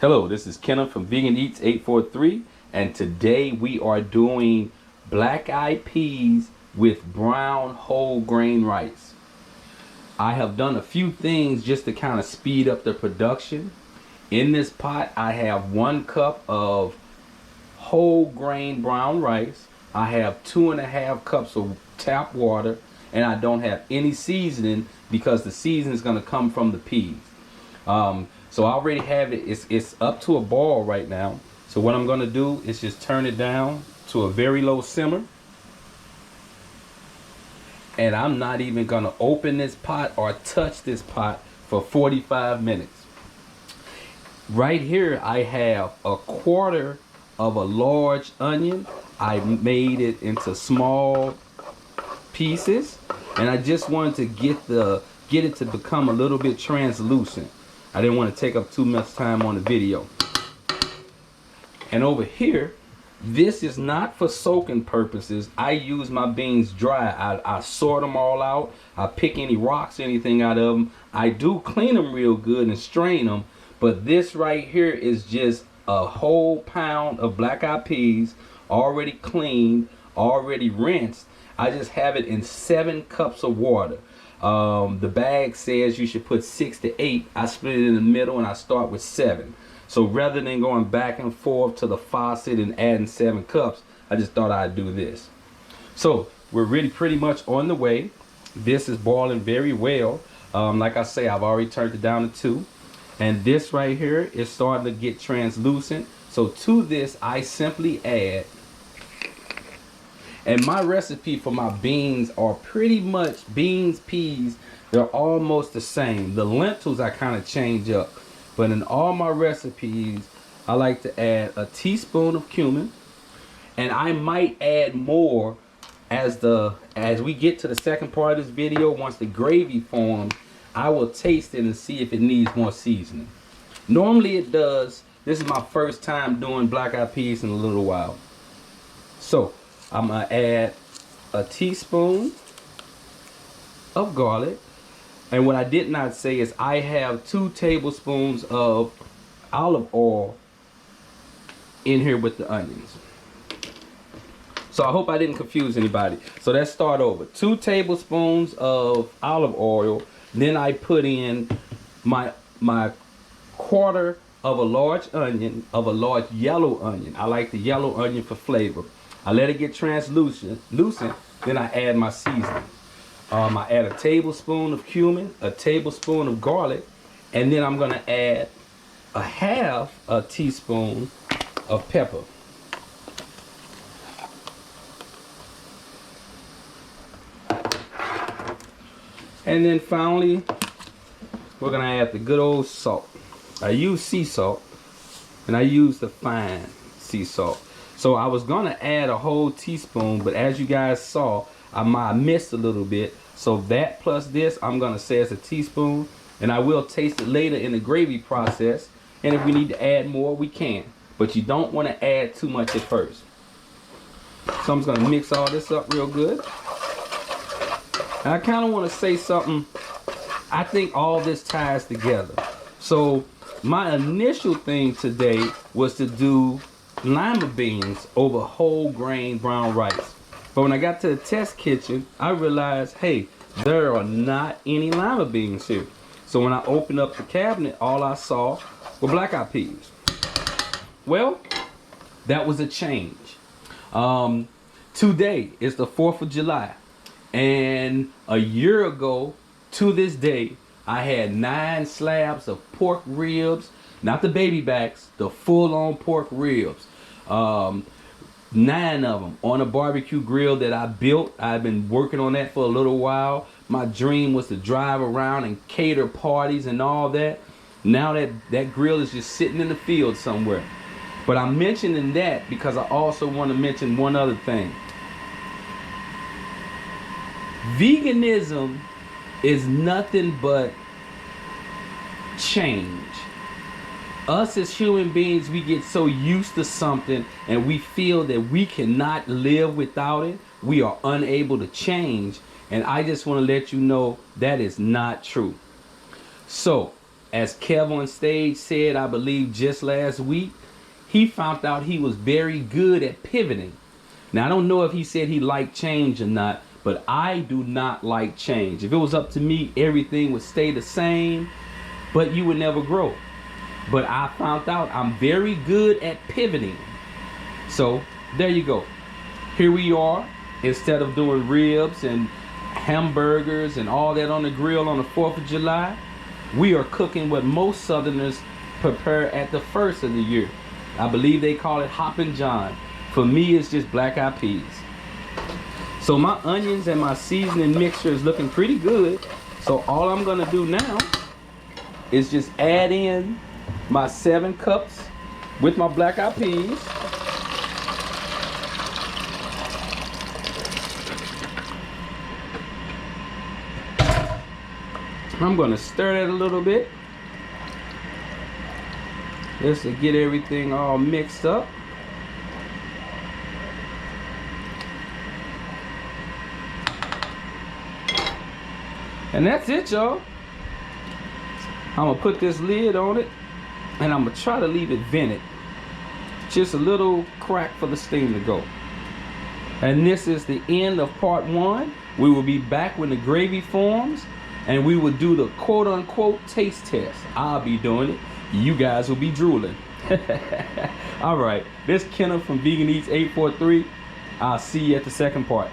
Hello, this is Kenneth from Vegan Eats 843, and today we are doing black eyed peas with brown whole grain rice. I have done a few things just to kind of speed up the production. In this pot, I have 1 cup of whole grain brown rice. I have 2.5 cups of tap water, and I don't have any seasoning because the seasoning is going to come from the peas. So I already have it. It's up to a boil right now. So what I'm going to do is just turn it down to a very low simmer. And I'm not even going to open this pot or touch this pot for 45 minutes. Right here I have 1/4 of a large onion. I made it into small pieces, and I just wanted to get it to become a little bit translucent. I didn't want to take up too much time on the video. And over here, this is not for soaking purposes. I use my beans dry. I sort them all out. I pick any rocks, anything out of them. I do clean them real good and strain them. But this right here is just a whole pound of black eyed peas, already cleaned, already rinsed. I just have it in 7 cups of water. The bag says you should put 6 to 8. I split it in the middle and I start with 7. So rather than going back and forth to the faucet and adding 7 cups, I just thought I'd do this. So we're really pretty much on the way. This is boiling very well. Like I say, I've already turned it down to 2. And this right here is starting to get translucent. So to this, I simply add, and my recipe for my beans are pretty much beans, peas, they're almost the same. The lentils I kind of change up. But in all my recipes, I like to add a teaspoon of cumin. And I might add more as we get to the second part of this video. Once the gravy forms, I will taste it and see if it needs more seasoning. Normally it does. This is my first time doing black eyed peas in a little while. So I'm gonna add a teaspoon of garlic. And what I did not say is I have 2 tablespoons of olive oil in here with the onions. So I hope I didn't confuse anybody. So let's start over. 2 tablespoons of olive oil. Then I put in my 1/4 of a large onion, of a large yellow onion. I like the yellow onion for flavor. I let it get translucent, then I add my seasoning. I add a tablespoon of cumin, a tablespoon of garlic, and then I'm gonna add a 1/2 teaspoon of pepper. And then finally, we're gonna add the good old salt. I use sea salt, and I use the fine sea salt. So I was gonna add a whole teaspoon, but as you guys saw, I missed a little bit. So that plus this, I'm gonna say it's a teaspoon, and I will taste it later in the gravy process. And if we need to add more, we can. But you don't want to add too much at first. So I'm just gonna mix all this up real good. And I kind of want to say something. I think all this ties together. So my initial thing today was to do lima beans over whole grain brown rice. But when I got to the test kitchen, I realized, hey, there are not any lima beans here. So when I opened up the cabinet, all I saw were black eyed peas. Well, that was a change. Today is the 4th of July. And a year ago, to this day, I had 9 slabs of pork ribs, not the baby backs, the full-on pork ribs. 9 of them on a barbecue grill that I built. I've been working on that for a little while. My dream was to drive around and cater parties and all that. Now that grill is just sitting in the field somewhere. But I'm mentioning that because I also want to mention one other thing. Veganism is nothing but change. Us as human beings, we get so used to something and we feel that we cannot live without it. We are unable to change. And I just want to let you know that is not true. So as Kev on stage said, I believe just last week, he found out he was very good at pivoting. Now, I don't know if he said he liked change or not, but I do not like change. If it was up to me, everything would stay the same, but you would never grow. But I found out I'm very good at pivoting. So there you go. Here we are. Instead of doing ribs and hamburgers and all that on the grill on the 4th of July, we are cooking what most Southerners prepare at the first of the year. I believe they call it Hoppin' John. For me, it's just black-eyed peas. So my onions and my seasoning mixture is looking pretty good. So all I'm gonna do now is just add in my 7 cups with my black-eyed peas. I'm gonna stir it a little bit just to get everything all mixed up. And that's it, y'all. I'm gonna put this lid on it and I'm gonna try to leave it vented. Just a little crack for the steam to go. And this is the end of part 1. We will be back when the gravy forms and we will do the quote-unquote taste test. I'll be doing it. You guys will be drooling. All right, this Kenneth from Vegan Eats 843. I'll see you at the second part.